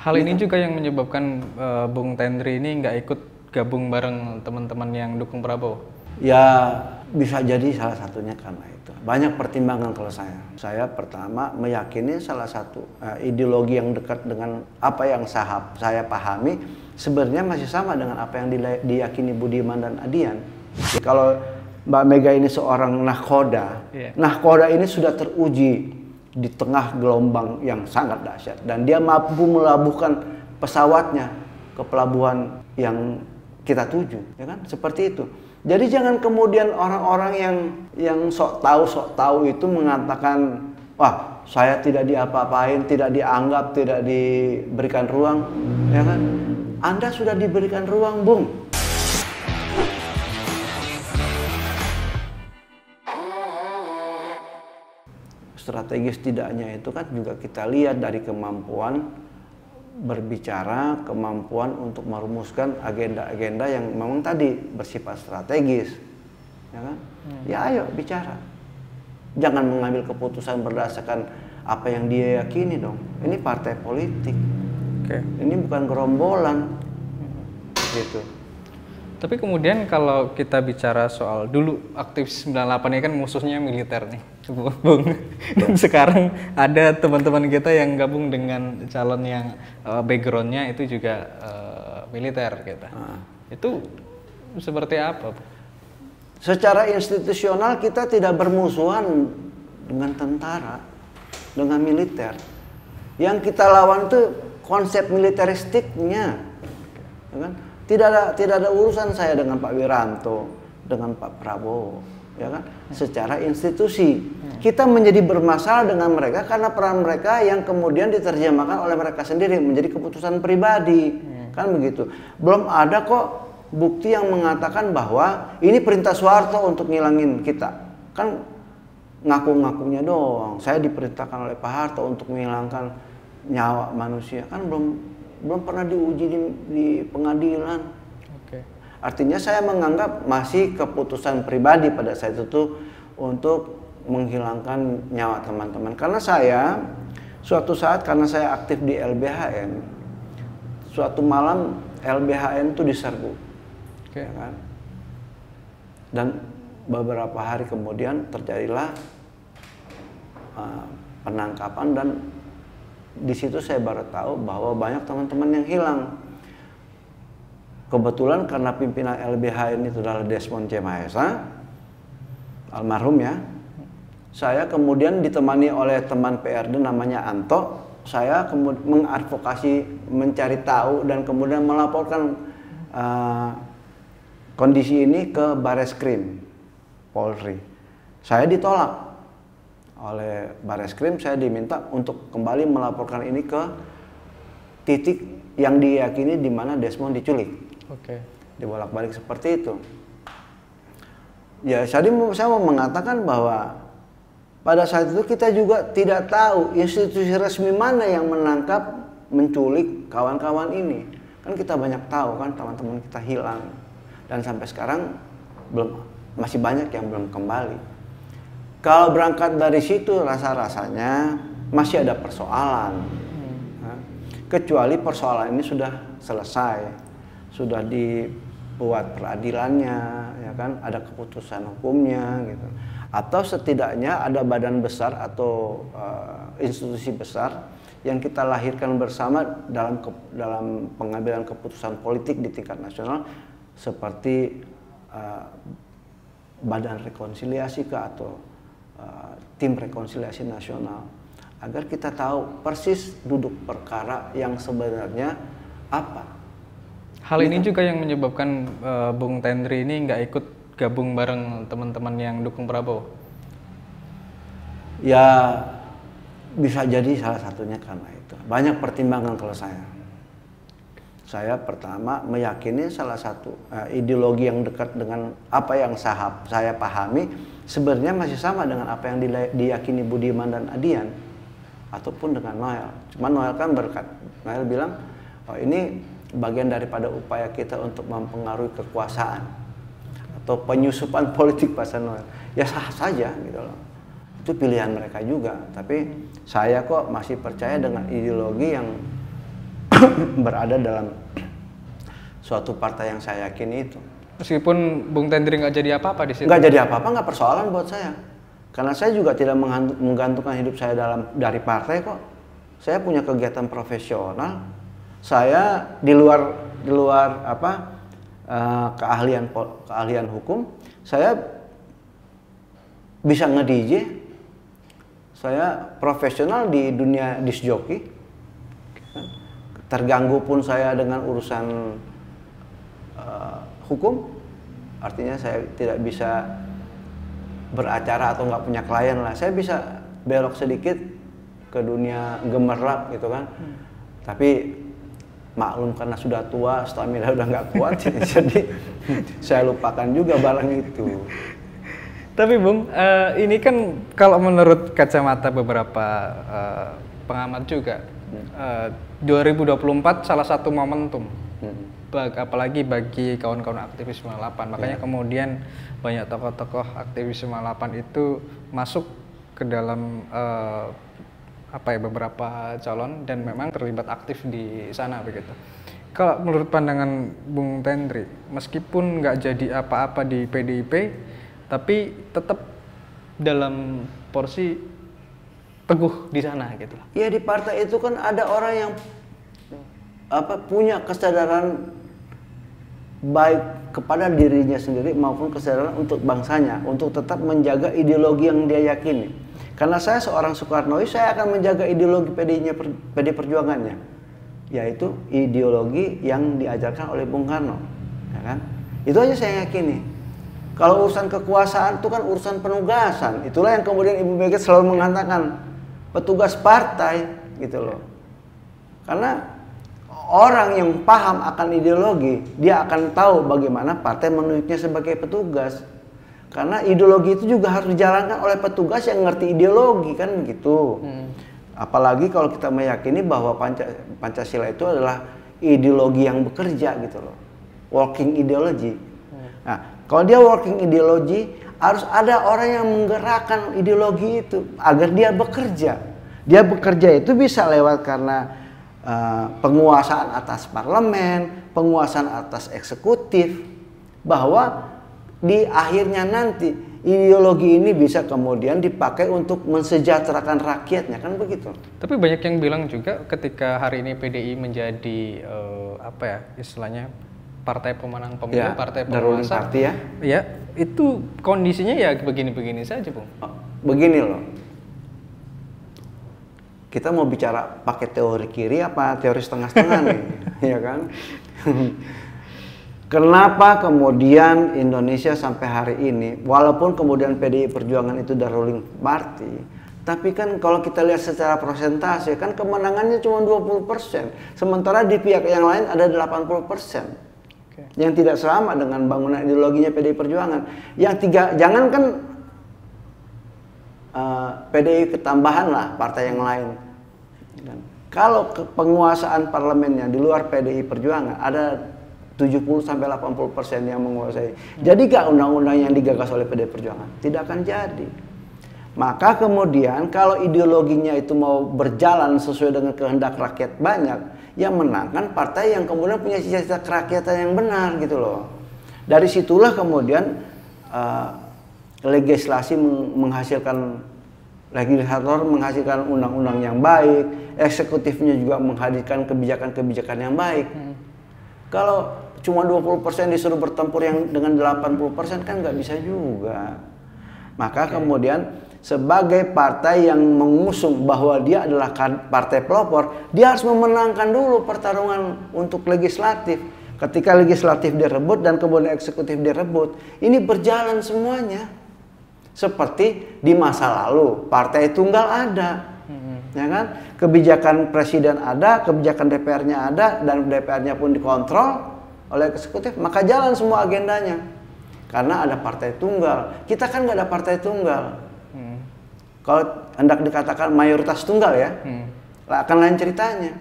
Hal ini juga yang menyebabkan Bung Tendri ini nggak ikut gabung bareng teman-teman yang dukung Prabowo. Ya bisa jadi salah satunya karena itu. Banyak pertimbangan kalau saya. Saya pertama meyakini salah satu ideologi yang dekat dengan apa yang saya pahami sebenarnya masih sama dengan apa yang diyakini Budiman dan Adian. Kalau Mbak Mega ini seorang nahkoda, nahkoda ini sudah teruji di tengah gelombang yang sangat dahsyat dan dia mampu melabuhkan pesawatnya ke pelabuhan yang kita tuju, ya kan? Seperti itu. Jadi jangan kemudian orang-orang yang sok tahu itu mengatakan, wah saya tidak diapa-apain, tidak dianggap, tidak diberikan ruang, ya kan? Anda sudah diberikan ruang, Bung. Strategis tidaknya itu kan juga kita lihat dari kemampuan berbicara, kemampuan untuk merumuskan agenda-agenda yang memang tadi bersifat strategis, ya kan? Ya ayo bicara, jangan mengambil keputusan berdasarkan apa yang dia yakini dong. Ini partai politik, ini bukan gerombolan, gitu. Tapi kemudian kalau kita bicara soal dulu aktivis 98 ini kan musuhnya militer nih, Bung. Dan sekarang ada teman-teman kita yang gabung dengan calon yang backgroundnya itu juga militer gitu. Itu seperti apa, Bu? Secara institusional kita tidak bermusuhan dengan tentara, dengan militer. Yang kita lawan itu konsep militeristiknya, ya kan? Tidak ada urusan saya dengan Pak Wiranto, dengan Pak Prabowo, ya kan? Secara institusi kita menjadi bermasalah dengan mereka karena peran mereka yang kemudian diterjemahkan oleh mereka sendiri menjadi keputusan pribadi, kan begitu. Belum ada kok bukti yang mengatakan bahwa ini perintah Soeharto untuk ngilangin kita, kan ngaku-ngakunya doang. Saya diperintahkan oleh Pak Harto untuk menghilangkan nyawa manusia, kan belum pernah diuji di pengadilan. Artinya saya menganggap masih keputusan pribadi pada saat itu untuk menghilangkan nyawa teman-teman. Karena saya suatu saat karena saya aktif di LBHN, suatu malam LBHN itu diserbu, ya kan? Dan beberapa hari kemudian terjadilah penangkapan dan di situ saya baru tahu bahwa banyak teman-teman yang hilang. Kebetulan karena pimpinan LBHN itu adalah Desmond C. Mahesa, almarhum ya. Saya kemudian ditemani oleh teman PRD namanya Anto. Saya kemudian mengadvokasi, mencari tahu dan kemudian melaporkan kondisi ini ke Bareskrim Polri. Saya ditolak oleh Bareskrim, saya diminta untuk kembali melaporkan ini ke titik yang diyakini di mana Desmond diculik. Dibolak-balik seperti itu. Ya, saya mau mengatakan bahwa pada saat itu kita juga tidak tahu institusi resmi mana yang menangkap, menculik kawan-kawan ini. Kan kita banyak tahu kan teman-teman kita hilang dan sampai sekarang masih banyak yang belum kembali. Kalau berangkat dari situ rasa-rasanya masih ada persoalan. Kecuali persoalan ini sudah selesai, sudah dibuat peradilannya, ya kan, ada keputusan hukumnya gitu. Atau setidaknya ada badan besar atau institusi besar yang kita lahirkan bersama dalam pengambilan keputusan politik di tingkat nasional seperti Badan Rekonsiliasi atau Tim Rekonsiliasi Nasional, agar kita tahu persis duduk perkara yang sebenarnya apa. Hal ini juga yang menyebabkan Bung Tendri ini nggak ikut gabung bareng teman-teman yang dukung Prabowo. Ya bisa jadi salah satunya karena itu. Banyak pertimbangan kalau saya. Saya pertama meyakini salah satu ideologi yang dekat dengan apa yang saya pahami sebenarnya masih sama dengan apa yang diyakini Budiman dan Adian ataupun dengan Noel. Cuma Noel kan Noel bilang, oh ini bagian daripada upaya kita untuk mempengaruhi kekuasaan atau penyusupan politik pasal Noel. Ya sah saja gitu loh. Itu pilihan mereka juga. Tapi saya kok masih percaya dengan ideologi yang berada dalam suatu partai yang saya yakini itu. Meskipun Bung Tendri nggak jadi apa-apa di situ. Nggak jadi apa-apa, nggak persoalan buat saya. Karena saya juga tidak menggantungkan hidup saya dari partai kok. Saya punya kegiatan profesional. Saya di luar keahlian hukum, saya bisa nge-DJ. Saya profesional di dunia disc jockey. Terganggu pun saya dengan urusan hukum, artinya saya tidak bisa beracara atau nggak punya klien lah. Saya bisa belok sedikit ke dunia gemerlap gitu kan. Tapi maklum karena sudah tua, stamina udah nggak kuat, jadi saya lupakan juga barang itu. Tapi Bung, ini kan kalau menurut kacamata beberapa pengamat juga, 2024 salah satu momentum. Apalagi bagi kawan-kawan aktivis 98. Makanya kemudian banyak tokoh-tokoh aktivis 98 itu masuk ke dalam beberapa calon dan memang terlibat aktif di sana begitu. Kalau menurut pandangan Bung Tendri, meskipun nggak jadi apa-apa di PDIP, tapi tetap dalam porsi teguh di sana gitu. Ya di partai itu kan ada orang yang punya kesadaran baik kepada dirinya sendiri maupun kesadaran untuk bangsanya, untuk tetap menjaga ideologi yang dia yakini. Karena saya seorang Soekarnois, saya akan menjaga ideologi PD Perjuangannya, yaitu ideologi yang diajarkan oleh Bung Karno, ya kan? Itu aja saya yakini. Kalau urusan kekuasaan itu kan urusan penugasan. Itulah yang kemudian Ibu Mega selalu mengatakan petugas partai gitu loh. Karena orang yang paham akan ideologi, dia akan tahu bagaimana partai menunjuknya sebagai petugas. Karena ideologi itu juga harus dijalankan oleh petugas yang ngerti ideologi, kan begitu. Apalagi kalau kita meyakini bahwa Pancasila itu adalah ideologi yang bekerja gitu loh. Working ideology. Nah, kalau dia working ideology, harus ada orang yang menggerakkan ideologi itu agar dia bekerja. Dia bekerja itu bisa lewat karena penguasaan atas parlemen, penguasaan atas eksekutif, bahwa di akhirnya nanti ideologi ini bisa kemudian dipakai untuk mensejahterakan rakyatnya, kan begitu. Tapi banyak yang bilang juga ketika hari ini PDI menjadi istilahnya partai pemenang pemilu, ya, partai penguasa, ya itu kondisinya ya begini-begini saja, Bung. Begini loh. Kita mau bicara pakai teori kiri apa teori setengah-setengah nih, ya kan? Kenapa kemudian Indonesia sampai hari ini, walaupun kemudian PDI Perjuangan itu udah ruling party, tapi kan kalau kita lihat secara persentase kan kemenangannya cuma 20%, sementara di pihak yang lain ada 80%. Yang tidak sama dengan bangunan ideologinya PDI Perjuangan. Jangankan PDI ketambahan lah partai yang lain. Kalau penguasaan parlemennya di luar PDI Perjuangan ada 70-80% yang menguasai. Jadi gak undang-undang yang digagas oleh PDI Perjuangan? Tidak akan jadi. Maka kemudian kalau ideologinya itu mau berjalan sesuai dengan kehendak rakyat banyak, yang menang kan partai yang kemudian punya cita-cita kerakyatan yang benar gitu loh. Dari situlah kemudian legislator menghasilkan undang-undang yang baik, eksekutifnya juga menghadirkan kebijakan-kebijakan yang baik. Kalau cuma 20% disuruh bertempur yang dengan 80% kan nggak bisa juga. Maka kemudian sebagai partai yang mengusung bahwa dia adalah partai pelopor, dia harus memenangkan dulu pertarungan untuk legislatif. Ketika legislatif direbut dan kemudian eksekutif direbut, ini berjalan semuanya. Seperti di masa lalu, partai tunggal ada. Ya kan? Kebijakan presiden ada, kebijakan DPR-nya ada, dan DPR-nya pun dikontrol oleh eksekutif, maka jalan semua agendanya. Karena ada partai tunggal. Kita kan nggak ada partai tunggal. Kalau hendak dikatakan mayoritas tunggal ya, akan lain ceritanya.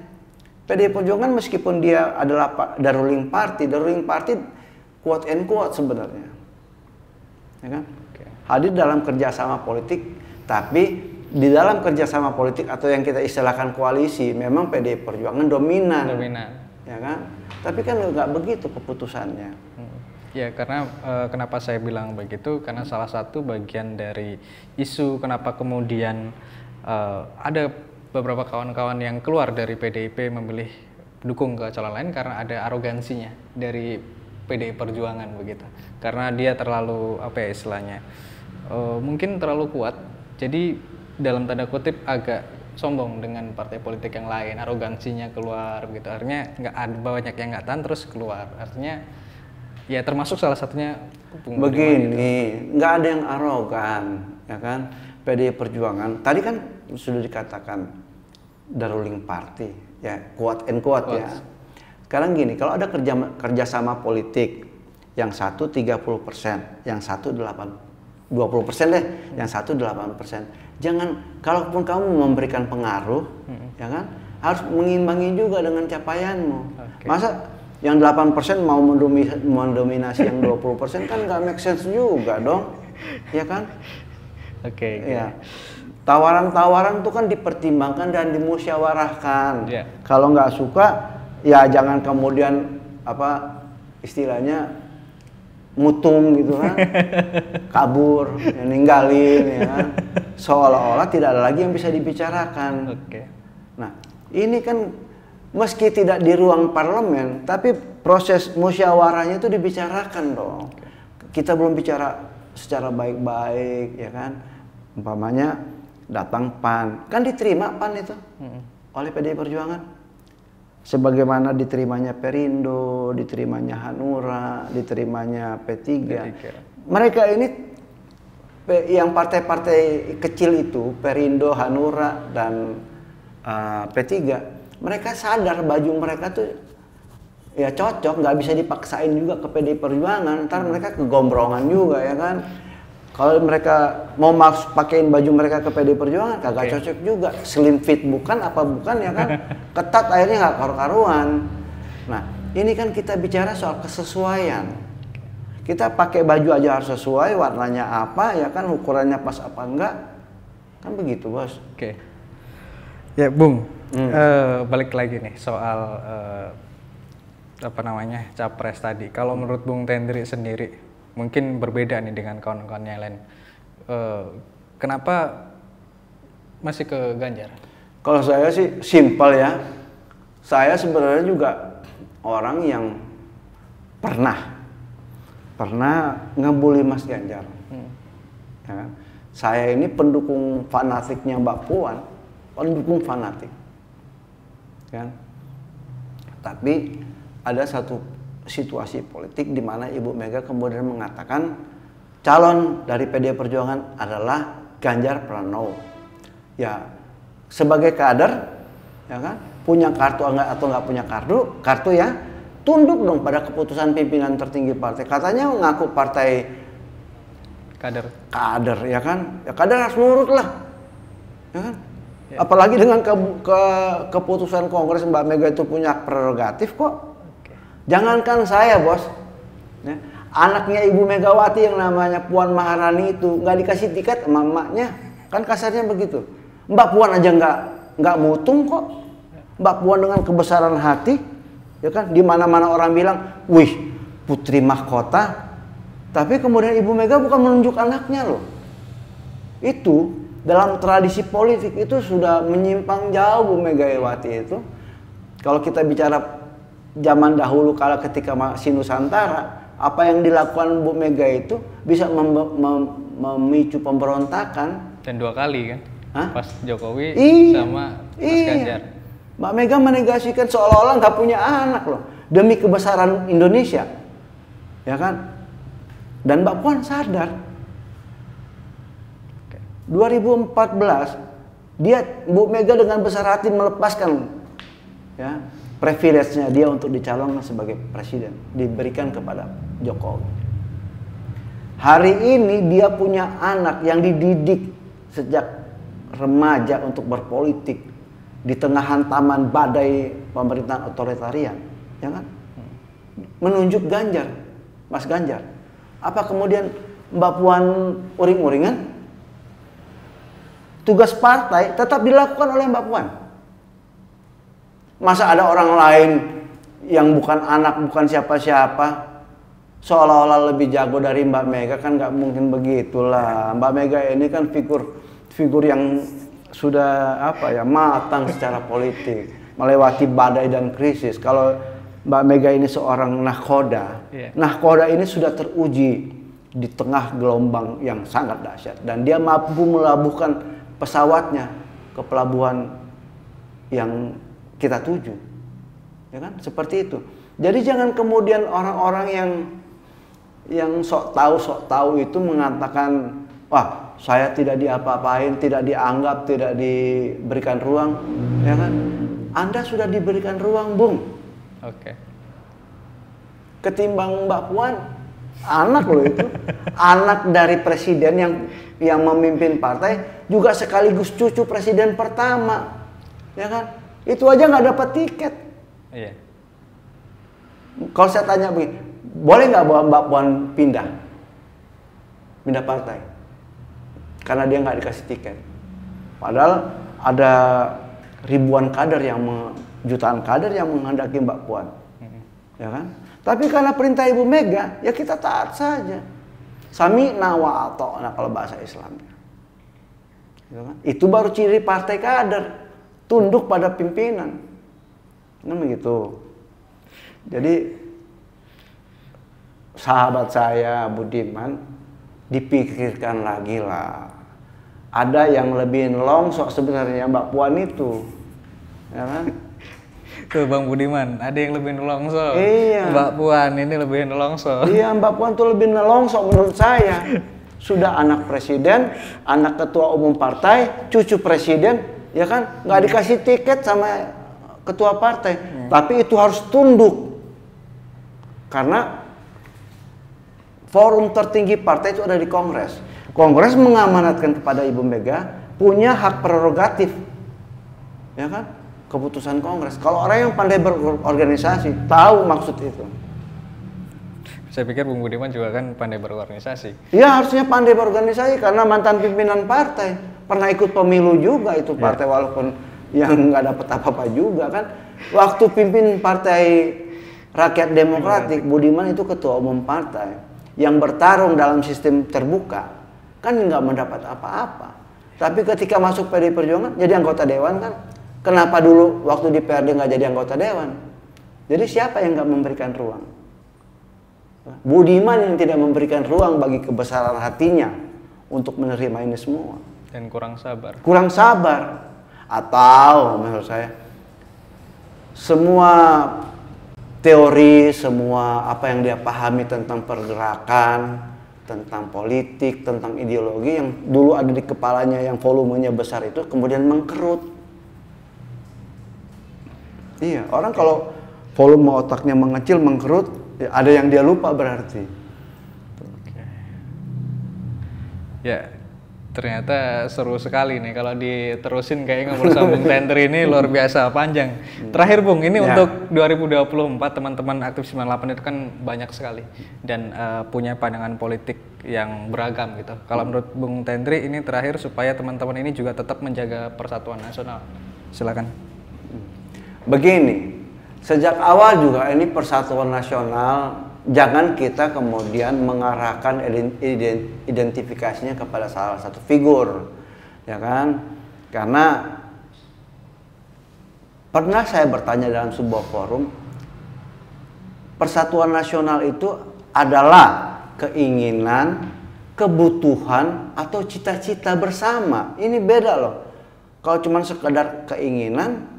PDI Perjuangan meskipun dia adalah the ruling party quote and quote sebenarnya. Ya kan? Hadir dalam kerjasama politik, tapi di dalam kerjasama politik atau yang kita istilahkan koalisi, memang PDI Perjuangan dominan. Ya kan? Tapi kan nggak begitu keputusannya. Ya, karena kenapa saya bilang begitu, karena salah satu bagian dari isu kenapa kemudian ada beberapa kawan-kawan yang keluar dari PDIP memilih dukung ke calon lain karena ada arogansinya dari PDI Perjuangan begitu. Karena dia terlalu apa ya istilahnya, mungkin terlalu kuat, jadi dalam tanda kutip agak sombong dengan partai politik yang lain, arogansinya keluar begitu. Artinya nggak ada banyak yang nggak tahan terus keluar. Artinya ya termasuk salah satunya begini, nggak ada yang arogan, ya kan? PDI Perjuangan tadi kan sudah dikatakan the ruling party, ya quote and quote ya. Sekarang gini, kalau ada kerjasama politik, yang satu 30%, yang satu 20% deh, yang satu 8%. Jangan, kalaupun kamu memberikan pengaruh, ya kan, harus mengimbangi juga dengan capaianmu. Masa yang 8% mau mendominasi yang 20% kan nggak make sense juga dong, ya kan? Ya. Tawaran-tawaran itu kan dipertimbangkan dan dimusyawarahkan. Kalau nggak suka, ya jangan kemudian apa istilahnya mutung gitu kan, kabur, ya, ninggalin, ya kan? Seolah-olah tidak ada lagi yang bisa dibicarakan. Nah, ini kan meski tidak di ruang parlemen, tapi proses musyawarahnya itu dibicarakan dong. Kita belum bicara secara baik-baik, ya kan? Umpamanya datang PAN, kan diterima PAN itu oleh PDI Perjuangan. Sebagaimana diterimanya Perindo, diterimanya Hanura, diterimanya P3. Mereka ini yang partai-partai kecil itu, Perindo, Hanura, dan P3, mereka sadar baju mereka tuh ya cocok, nggak bisa dipaksain juga ke PDI Perjuangan, ntar mereka kegombrongan juga, ya kan? Kalau mereka mau pakein baju mereka ke PDI Perjuangan, kagak cocok juga. Slim fit bukan, apa bukan, ya kan? Ketat akhirnya nggak karu-karuan. Nah, ini kan kita bicara soal kesesuaian. Kita pakai baju aja harus sesuai, warnanya apa, ya kan? Ukurannya pas apa enggak? Kan begitu, Bos. Ya, Bung. Balik lagi nih soal apa namanya capres tadi. Kalau menurut Bung Tendri sendiri, mungkin berbeda nih dengan kawan-kawan yang lain. Kenapa masih ke Ganjar? Kalau saya sih simpel ya. Saya sebenarnya juga orang yang pernah ngebully Mas Ganjar. Ya, saya ini pendukung fanatiknya Mbak Puan, pendukung fanatik. Kan? Tapi ada satu situasi politik di mana Ibu Mega kemudian mengatakan calon dari PDI Perjuangan adalah Ganjar Pranowo. Ya, sebagai kader, ya kan, punya kartu atau nggak punya kartu ya, tunduk dong pada keputusan pimpinan tertinggi partai. Katanya ngaku partai kader, ya kan? Ya kader harus nurut lah, ya kan? Ya. Apalagi dengan keputusan Kongres, Mbak Mega itu punya prerogatif kok. Jangankan saya, Bos, ya, anaknya Ibu Megawati yang namanya Puan Maharani itu nggak dikasih tiket sama emaknya, kan kasarnya begitu. Mbak Puan aja nggak mutung kok. Mbak Puan dengan kebesaran hati, ya kan, di mana-mana orang bilang, wih, putri mahkota. Tapi kemudian Ibu Mega bukan menunjuk anaknya loh. Itu dalam tradisi politik itu sudah menyimpang jauh Bu Megawati itu. Kalau kita bicara zaman dahulu kala ketika masih Nusantara, apa yang dilakukan Bu Mega itu bisa memicu pemberontakan. Dan 2 kali kan? Pas Jokowi sama Mas Ganjar. Mbak Mega menegasikan seolah-olah nggak punya anak loh, demi kebesaran Indonesia, ya kan? Dan Mbak Puan sadar. 2014 Bu Mega dengan besar hati melepaskan, ya, privilege-nya dia untuk dicalonkan sebagai presiden, diberikan kepada Jokowi. Hari ini dia punya anak yang dididik sejak remaja untuk berpolitik di tengah hantaman badai pemerintahan otoritarian, ya kan? Menunjuk Ganjar, Mas Ganjar. Apa kemudian Mbak Puan uring-uringan? Itu tugas partai tetap dilakukan oleh Mbak Puan. Masa ada orang lain yang bukan anak, bukan siapa-siapa, seolah-olah lebih jago dari Mbak Mega? Kan nggak mungkin begitulah. Mbak Mega ini kan figur yang sudah matang secara politik, melewati badai dan krisis. Kalau Mbak Mega ini seorang nahkoda, nahkoda ini sudah teruji di tengah gelombang yang sangat dahsyat, dan dia mampu melabuhkan pesawatnya ke pelabuhan yang kita tuju, ya kan? Seperti itu. Jadi jangan kemudian orang-orang yang sok tahu itu mengatakan, wah, saya tidak diapa-apain, tidak dianggap, tidak diberikan ruang, ya kan? Anda sudah diberikan ruang, Bung. Oke. Ketimbang Mbak Puan, anak loh itu, anak dari presiden yang memimpin partai, juga sekaligus cucu presiden pertama, ya kan? Itu aja nggak dapat tiket. Iya. Kalau saya tanya begini, boleh nggak Mbak Puan pindah partai karena dia nggak dikasih tiket? Padahal ada ribuan kader jutaan kader yang menghendaki Mbak Puan, ya kan? Tapi karena perintah Ibu Mega, ya kita taat saja. Sami'na wa ata'na kalau bahasa Islamnya. Ya kan? Itu baru ciri partai kader, tunduk pada pimpinan. Nah begitu. Jadi sahabat saya Budiman, dipikirkan lagi lah. Ada yang lebih nelongsok sebenarnya Mbak Puan itu, ya kan? Tuh Bang Budiman, ada yang lebih nelongso. Iya. Mbak Puan ini lebih nelongso. Iya, Mbak Puan tuh lebih nelongso menurut saya. Sudah anak presiden, anak ketua umum partai, cucu presiden, ya kan? Nggak dikasih tiket sama ketua partai. Tapi itu harus tunduk. Karena forum tertinggi partai itu ada di Kongres. Kongres mengamanatkan kepada Ibu Mega punya hak prerogatif, ya kan? Keputusan Kongres. Kalau orang yang pandai berorganisasi tahu maksud itu. Saya pikir Bung Budiman juga kan pandai berorganisasi. Iya, harusnya pandai berorganisasi karena mantan pimpinan partai, pernah ikut pemilu juga itu partai, walaupun yang nggak dapat apa-apa juga kan. Waktu pimpin Partai Rakyat Demokratik, Budiman itu ketua umum partai yang bertarung dalam sistem terbuka, kan nggak mendapat apa-apa. Tapi ketika masuk PDI Perjuangan jadi anggota dewan kan. Kenapa dulu waktu di PRD nggak jadi anggota dewan? Jadi siapa yang nggak memberikan ruang? Budiman yang tidak memberikan ruang bagi kebesaran hatinya untuk menerima ini semua. Dan kurang sabar. Kurang sabar. Atau menurut saya, semua teori, semua apa yang dia pahami tentang pergerakan, tentang politik, tentang ideologi yang dulu ada di kepalanya yang volumenya besar itu kemudian mengkerut. Iya, orang kalau volume otaknya mengecil, mengkerut, ya ada yang dia lupa berarti. Oke. Ya, ternyata seru sekali nih kalau diterusin kayaknya ngobrol sama Bung Tentri ini luar biasa panjang. Terakhir Bung, ini untuk 2024 teman-teman aktif 98 itu kan banyak sekali dan punya pandangan politik yang beragam gitu. Kalau menurut Bung Tentri ini terakhir supaya teman-teman ini juga tetap menjaga persatuan nasional. Silakan. Begini, sejak awal juga ini persatuan nasional, jangan kita kemudian mengarahkan identifikasinya kepada salah satu figur, ya kan? Karena pernah saya bertanya dalam sebuah forum, persatuan nasional itu adalah keinginan, kebutuhan, atau cita-cita bersama. Ini beda loh. Kalau cuma sekedar keinginan,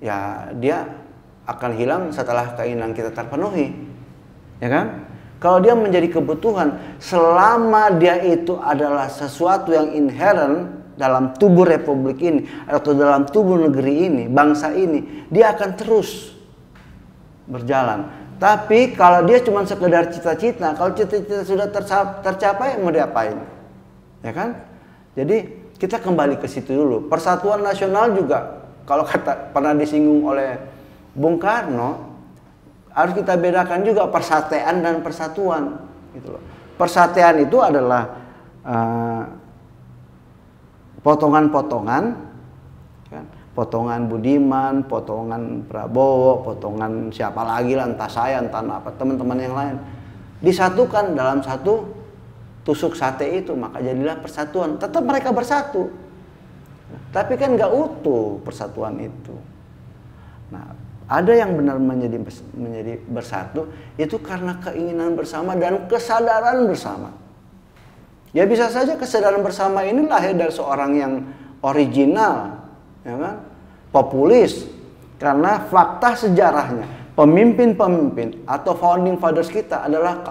ya dia akan hilang setelah keinginan kita terpenuhi, ya kan? Kalau dia menjadi kebutuhan, selama dia itu adalah sesuatu yang inherent dalam tubuh republik ini atau dalam tubuh negeri ini, bangsa ini, dia akan terus berjalan. Tapi kalau dia cuma sekedar cita-cita, kalau cita-cita sudah tercapai, mau diapain, ya kan? Jadi kita kembali ke situ dulu. Persatuan nasional juga, kalau pernah disinggung oleh Bung Karno, harus kita bedakan juga persatean dan persatuan, gitu loh. Persatean itu adalah potongan-potongan, kan? Potongan Budiman, potongan Prabowo, potongan siapa lagi lah, entah saya, entah apa teman-teman yang lain, disatukan dalam satu tusuk sate itu, maka jadilah persatuan. Tetap mereka bersatu, tapi kan nggak utuh persatuan itu. Nah, ada yang benar menjadi bersatu itu karena keinginan bersama dan kesadaran bersama. Ya bisa saja kesadaran bersama ini lahir dari seorang yang original, ya kan? Populis. Karena fakta sejarahnya, pemimpin-pemimpin atau founding fathers kita adalah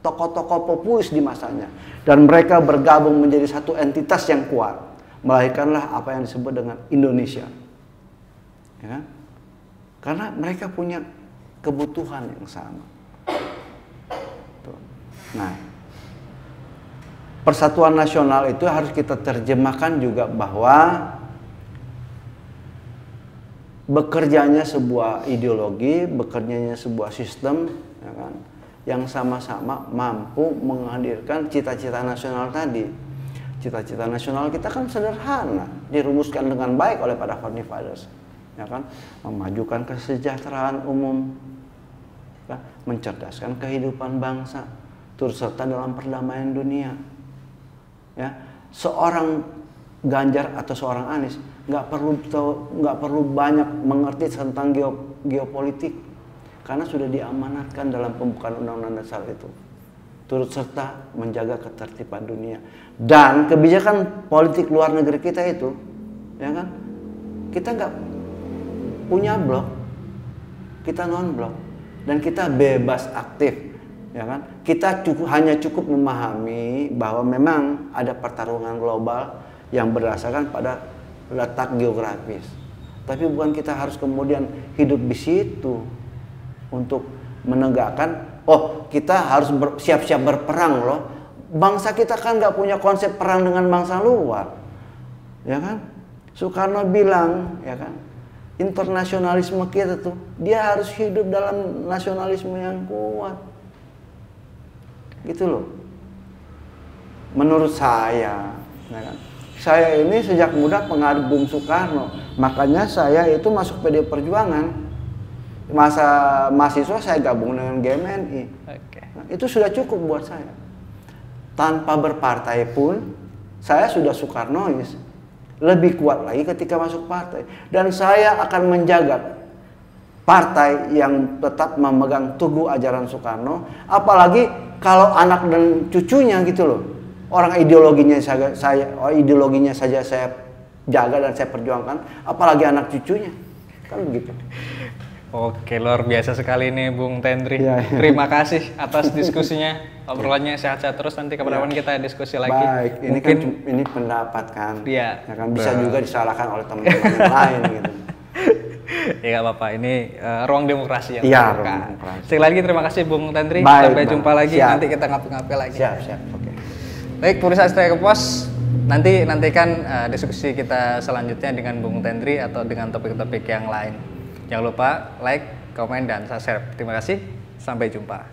tokoh-tokoh populis di masanya. Dan mereka bergabung menjadi satu entitas yang kuat. Melahirkanlah apa yang disebut dengan Indonesia. Ya kan? Karena mereka punya kebutuhan yang sama. Nah, persatuan nasional itu harus kita terjemahkan juga bahwa bekerjanya sebuah ideologi, bekerjanya sebuah sistem, ya kan, yang sama-sama mampu menghadirkan cita-cita nasional tadi. Cita-cita nasional kita kan sederhana, dirumuskan dengan baik oleh para founding fathers, ya kan, memajukan kesejahteraan umum, ya, mencerdaskan kehidupan bangsa, turut serta dalam perdamaian dunia. Ya, seorang Ganjar atau seorang Anies nggak perlu banyak mengerti tentang geopolitik, karena sudah diamanatkan dalam pembukaan Undang-Undang Dasar itu, turut serta menjaga ketertiban dunia dan kebijakan politik luar negeri kita itu, ya kan, kita nggak punya blok, kita non blok dan kita bebas aktif, ya kan, kita hanya cukup memahami bahwa memang ada pertarungan global yang berdasarkan pada letak geografis. Tapi bukan kita harus kemudian hidup di situ untuk menegakkan, oh kita harus siap-siap berperang loh. Bangsa kita kan nggak punya konsep perang dengan bangsa luar, ya kan? Soekarno bilang, ya kan, internasionalisme kita tuh dia harus hidup dalam nasionalisme yang kuat, gitu loh. Menurut saya, ya kan? Saya ini sejak muda pengagum Soekarno, makanya saya itu masuk PD Perjuangan. Masa mahasiswa saya gabung dengan GMNI. Nah, itu sudah cukup buat saya. Tanpa berpartai pun, saya sudah Soekarnois. Lebih kuat lagi ketika masuk partai. Dan saya akan menjaga partai yang tetap memegang teguh ajaran Soekarno. Apalagi kalau anak dan cucunya gitu loh. Orang ideologinya saja saya jaga dan saya perjuangkan, apalagi anak cucunya, kan begitu. Oke, luar biasa sekali nih Bung Tendri. Ya. Terima kasih atas diskusinya, obrolannya sehat-sehat terus. Nanti kapan-kapan kita diskusi lagi. Baik, ini mungkin kan ini pendapat kan, ya kan bisa juga disalahkan oleh teman-teman yang lain gitu. Ya nggak apa-apa, ini ruang demokrasi yang ya, terbuka. Sekali lagi terima kasih Bung Tendri. Baik, sampai jumpa lagi. Siap. Nanti kita ngapi-ngapi lagi. Siap, oke. Baik, pemirsa Setia Pos, nantikan diskusi kita selanjutnya dengan Bung Tendri atau dengan topik-topik yang lain. Jangan lupa like, komen, dan subscribe. Terima kasih, sampai jumpa.